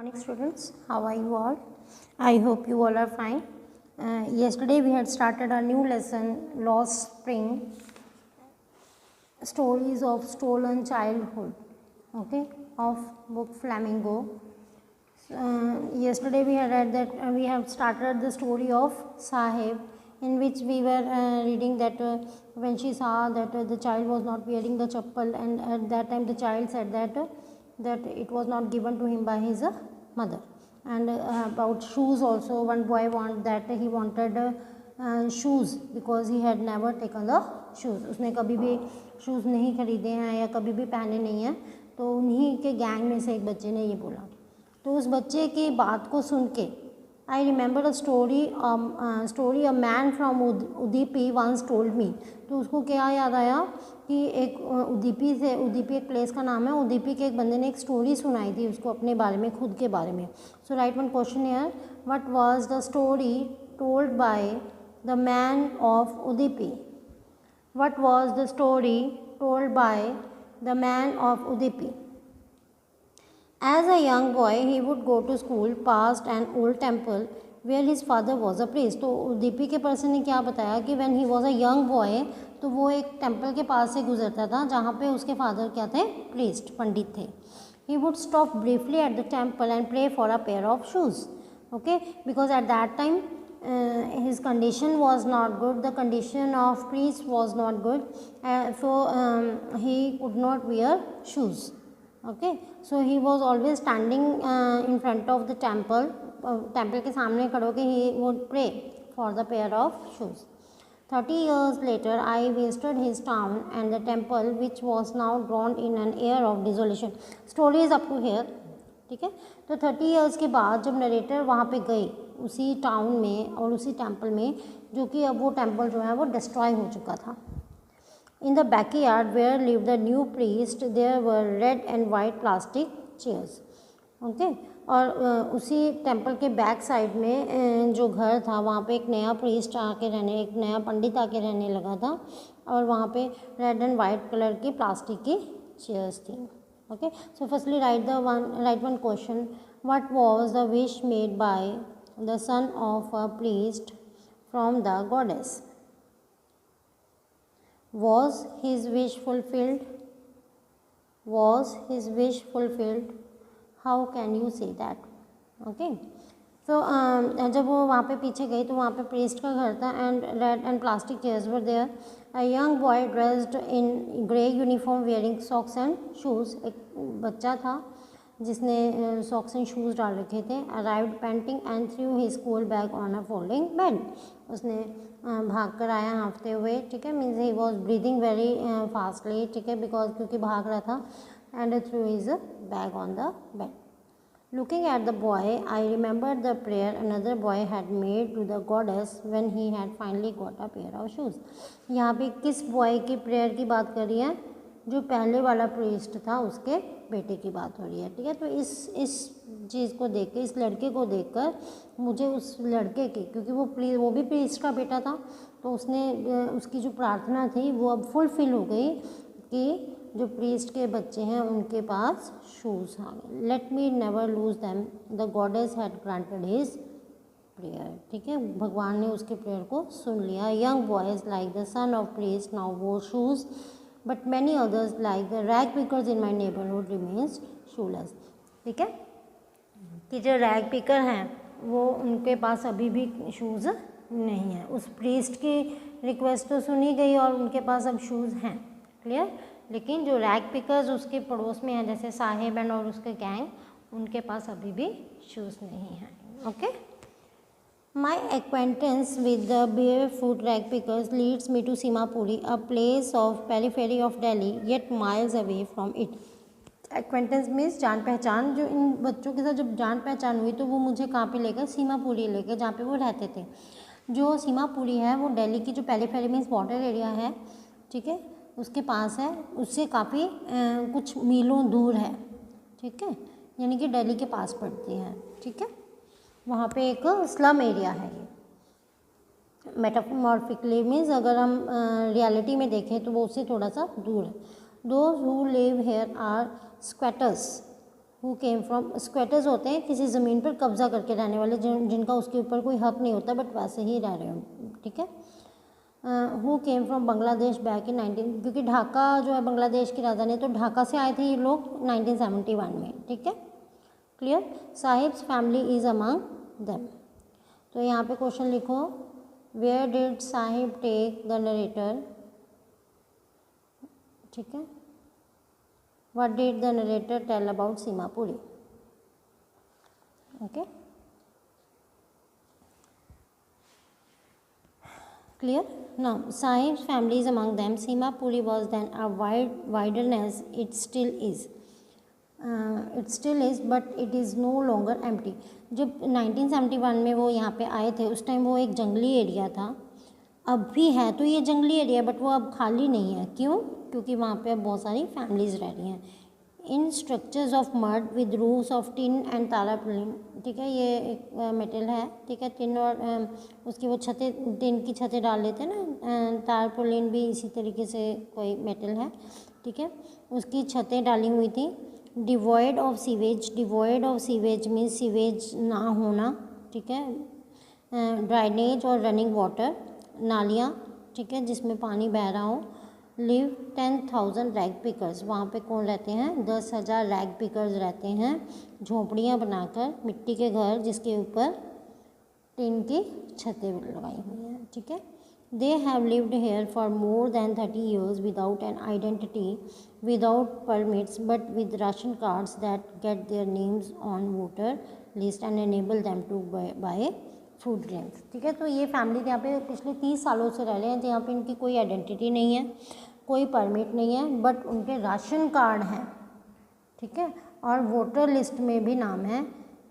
Morning students, how are you all? I hope you all are fine. Yesterday we had started a new lesson, Lost Spring, Stories of Stolen Childhood, okay, of book Flamingo. Yesterday we had read that we have started the story of Sahib, in which we were reading that when she saw that the child was not wearing the chappal, and at that time the child said that it was not given to him by his mother. And about shoes also, one boy wanted shoes because he had never taken the shoes. उसने कभी भी shoes नहीं खरीदे हैं या कभी भी पहने नहीं हैं. तो उन्हीं के गैंग में से एक बच्चे ने ये बोला. तो उस बच्चे की बात को सुन के I remember a story a man from Udupi once told me. तो उसको क्या याद आया कि एक उदीपी एक प्लेस का नाम है. उदीपी के एक बंदे ने एक स्टोरी सुनाई थी उसको अपने बारे में, खुद के बारे में. So write one question here, what was the story told by the man of Udupi? What was the story told by the man of Udupi? As a young boy, he would go to school past an old temple where his father was a priest. तो उदीपी के person ने क्या बताया कि when he was a young boy, तो वो एक temple के पास से गुजरता था जहाँ पे उसके फादर क्या थे, प्रीस्ट, पंडित थे. He would stop briefly at the temple and pray for a pair of shoes. Okay, because at that time his condition was not good. The condition of priest was not good, so he could not wear shoes. Okay, so he was always standing in front of the temple के सामने खड़े होकर he would pray for the pair of shoes. 30 years later, I visited his town and the temple which was now drowned in an air of desolation. Story is up to here, ठीक है. तो 30 years के बाद जब narrator वहाँ पे गए उसी टाउन में और उसी टेम्पल में, जो कि अब वो टेम्पल जो है वो डिस्ट्रॉय हो चुका था. In the backyard where lived the new priest, there were red and white plastic chairs. Okay, और उसी टेम्पल के बैक साइड में जो घर था वहाँ पे एक नया प्रीस्ट एक नया पंडित आके रहने लगा था, और वहाँ पे रेड एंड वाइट कलर की प्लास्टिक की चेयर्स थी. Okay, so firstly right one question, what was the wish made by the son of a priest from the goddess? Was his wish fulfilled? Was his wish fulfilled? How can you say that? Okay, so जब वो वहाँ पे पीछे गई तो वहाँ पे priest का घर था and red and plastic chairs were there. A young boy dressed in grey uniform wearing socks and shoes, एक बच्चा था जिसने सॉक्स एंड शूज़ डाल रखे थे. Arrived panting and threw his school bag on a folding bed. उसने भाग कर आया हाँफते हुए, ठीक है, means he was breathing very fastly, ठीक है, बिकॉज क्योंकि भाग रहा था. And threw his bag on the bed. Looking at the boy I remember the prayer another boy had made to the goddess when he had finally got a pair of shoes. यहाँ पे किस boy की prayer की बात कर रही है? जो पहले वाला प्रीस्ट था उसके बेटे की बात हो रही है, ठीक है. तो इस चीज़ को देख के, इस लड़के को देखकर मुझे उस लड़के की, क्योंकि वो भी प्रीस्ट का बेटा था, तो उसकी जो प्रार्थना थी वो अब फुलफिल हो गई कि जो प्रीस्ट के बच्चे हैं उनके पास शूज़ आ गए. Let me never lose them, the goddess had granted his prayer, ठीक है, भगवान ने उसके प्रेयर को सुन लिया. Young boys like the son of priest now wore shoes, but many others like the rag pickers in my neighbourhood remains shoeless. ठीक है, कि जो रैग पिकर हैं वो उनके पास अभी भी शूज़ नहीं है. उस प्रीस्ट की रिक्वेस्ट तो सुनी गई और उनके पास अब शूज़ हैं, क्लियर. लेकिन जो रैग पिकर्स उसके पड़ोस में हैं, जैसे साहिब एंड और उसके गैंग, उनके पास अभी भी शूज़ नहीं हैं. Okay, My acquaintance with the barefoot rag pickers leads me to Simapuri, a place of periphery of Delhi, yet miles away from it. Acquaintance means जान पहचान. जो इन बच्चों के साथ जब जान पहचान हुई तो वो मुझे कहाँ पे लेकर, सीमापुरी लेकर, जहाँ पे वो रहते थे. जो सीमापुरी है वो दिल्ली की जो पेरीफेरी मीन्स बॉर्डर एरिया है, ठीक है, उसके पास है. उससे काफ़ी कुछ मीलों दूर है, ठीक है, यानी कि दिल्ली के पास पड़ती है, ठीक है. वहाँ पे एक स्लम एरिया है ये. मेटामॉर्फिकली मीन्स अगर हम रियलिटी में देखें तो वो उससे थोड़ा सा दूर है. Those who live here are squatters, who came from, squatters होते हैं किसी ज़मीन पर कब्जा करके रहने वाले, जिनका उसके ऊपर कोई हक नहीं होता बट वैसे ही रह रहे हो, ठीक है। Who came from Bangladesh back in 19, क्योंकि ढाका जो है बांग्लादेश की राजधानी, तो ढाका से आए थे ये लोग 1971 में, ठीक है, clear. Sahib's family is among them. तो यहाँ पे क्वेश्चन लिखो, where did Sahib take the narrator, ठीक है, what did the narrator tell about Seemapuri, okay, clear. Now Sahib's family is among them. Simapuri was then a wilderness. It still is. But it is no longer empty. जब 1971 में वो यहाँ पे आए थे उस टाइम वो एक जंगली एरिया था, अब भी है तो ये जंगली एरिया, बट वो अब खाली नहीं है। क्यों? क्योंकि वहाँ पे अब बहुत सारी फैमिलीज रह रही हैं। In structures of mud with roofs of tin and tarpaulin, ठीक है, ये एक मेटल है, ठीक है, टिन और उसकी वो छतें, टिन की छतें डाल लेते हैं ना, तारापुलिन भी इसी तरीके से कोई मेटल है, ठीक है, उसकी छतें डाली हुई थी। Devoid of sewage means sewage ना होना, ठीक है, ड्राइनेज और रनिंग वाटर, नालियाँ, ठीक है, जिसमें पानी बह रहा हो। लिव 10,000 रैग पिकर्स, वहाँ पे कौन रहते हैं? 10,000 रैग पिकर्स रहते हैं, झोंपड़ियाँ बनाकर, मिट्टी के घर जिसके ऊपर टिन की छतें लगाई हुई हैं, ठीक है। They have lived here for more than 30 years without an identity, without permits, but with ration cards that get their names on voter list and enable them to buy food grains, ठीक है। तो ये family यहाँ पे पिछले 30 सालों से रह रहे हैं, जहाँ पे इनकी कोई आइडेंटिटी नहीं है, कोई परमिट नहीं है, बट उनके राशन कार्ड हैं, ठीक है, और वोटर लिस्ट में भी नाम है,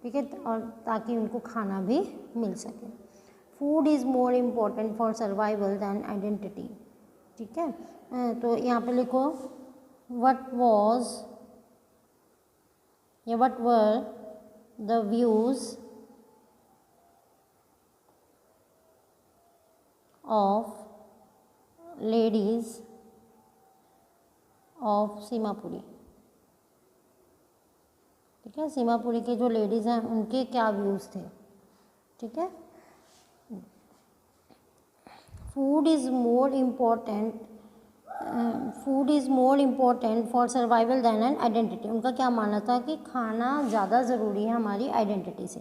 ठीक है, और ताकि उनको खाना भी मिल सके। Food is more important for survival than identity, ठीक है। तो यहाँ पे लिखो, what were the views of ladies of Seemapuri, ठीक है, सीमापुरी के जो लेडीज़ हैं उनके क्या व्यूज़ थे, ठीक है। Food is more important for survival than an identity, उनका क्या मानना था कि खाना ज़्यादा ज़रूरी है हमारी आइडेंटिटी से।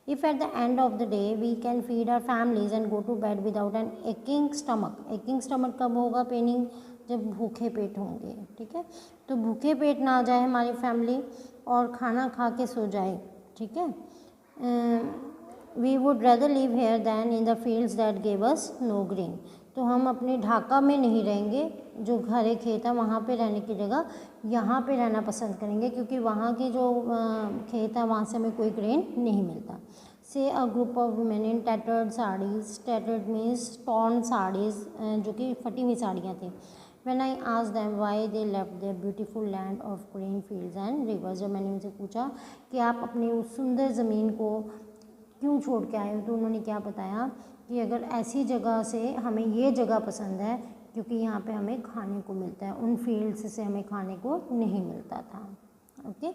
If at the end of the day we can feed our families and go to bed without an aching stomach कब होगा पेनिंग? जब भूखे पेट होंगे, ठीक है, तो भूखे पेट ना आ जाए हमारी फैमिली और खाना खा के सो जाए, ठीक है। We would rather live here than in the fields that give us no grain, तो हम अपने ढाका में नहीं रहेंगे, जो घरे खेत है वहाँ पे रहने की जगह यहाँ पे रहना पसंद करेंगे, क्योंकि वहाँ के जो खेत है वहाँ से हमें कोई ग्रेन नहीं मिलता। से a group of women in tattered saris, tattered means torn saris, जो कि फटी हुई साड़ियाँ थी। When I asked them why they left their beautiful land of green fields and rivers, जब मैंने उनसे पूछा कि आप अपनी उस सुंदर ज़मीन को क्यों छोड़ के आए हो, तो उन्होंने क्या बताया कि अगर ऐसी जगह से हमें ये जगह पसंद है क्योंकि यहाँ पे हमें खाने को मिलता है, उन फील्ड्स से हमें खाने को नहीं मिलता था, okay.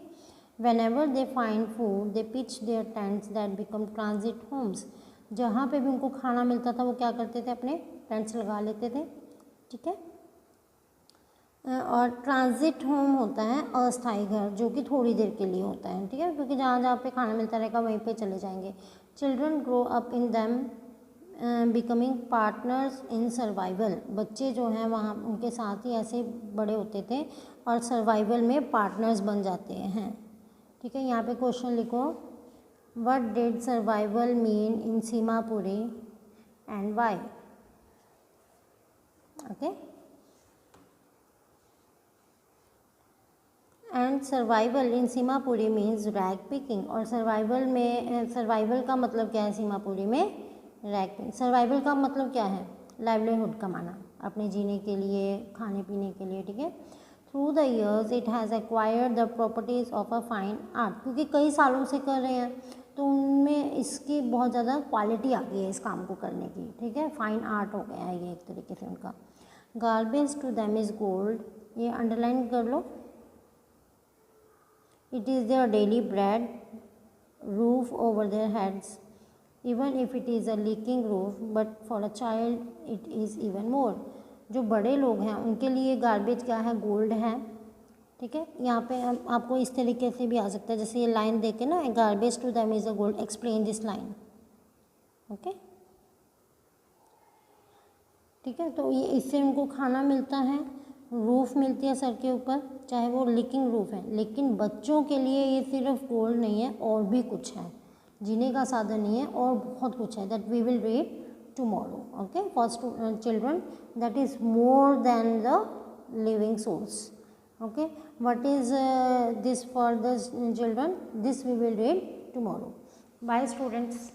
Whenever they find food, they pitch their tents that become transit homes, जहाँ पे भी उनको खाना मिलता था वो क्या करते थे? अपने टेंट्स लगा लेते थे, ठीक है। और ट्रांजिट होम होता है अस्थायी घर, जो कि थोड़ी देर के लिए होता है, ठीक है, क्योंकि जहाँ जहाँ पे खाना मिलता रहेगा वहीं पे चले जाएंगे। Children grow up in them becoming partners in survival, बच्चे जो हैं वहाँ उनके साथ ही ऐसे बड़े होते थे और सर्वाइवल में पार्टनर्स बन जाते हैं, ठीक है। यहाँ पे क्वेश्चन लिखो, what did survival mean in Seemapuri and why, okay. And survival in Seemapuri means rag picking, और सर्वाइवल का मतलब क्या है? सीमापुरी में रैग पिकिंग। सर्वाइवल का मतलब क्या है? लाइवलीहुड कमाना, अपने जीने के लिए, खाने पीने के लिए, ठीक है। Through the years it has acquired the properties of a fine art, क्योंकि कई सालों से कर रहे हैं तो उनमें इसकी बहुत ज़्यादा क्वालिटी आ गई है इस काम को करने की, ठीक है, फाइन आर्ट हो गया है ये एक तरीके से उनका। Garbage to them is gold, ये अंडरलाइन कर लो। it is their daily bread, roof over their heads, even if it is a leaking roof, but for a child it is even more. जो बड़े लोग हैं उनके लिए गार्बेज क्या है, गोल्ड है। ठीक है, यहाँ पे आपको इस तरीके से भी आ सकता है, जैसे ये लाइन देके ना, garbage to them is a gold, explain this line. Okay, ठीक है, तो ये इससे उनको खाना मिलता है, रूफ मिलती है सर के ऊपर, चाहे वो लीकिंग रूफ है। लेकिन बच्चों के लिए ये सिर्फ गोल्ड नहीं है, और भी कुछ है, जीने का साधन नहीं है, और बहुत कुछ है, that we will read tomorrow. Okay, for children that is more than the living source. Okay, what is this for the children? This we will read tomorrow. Bye students.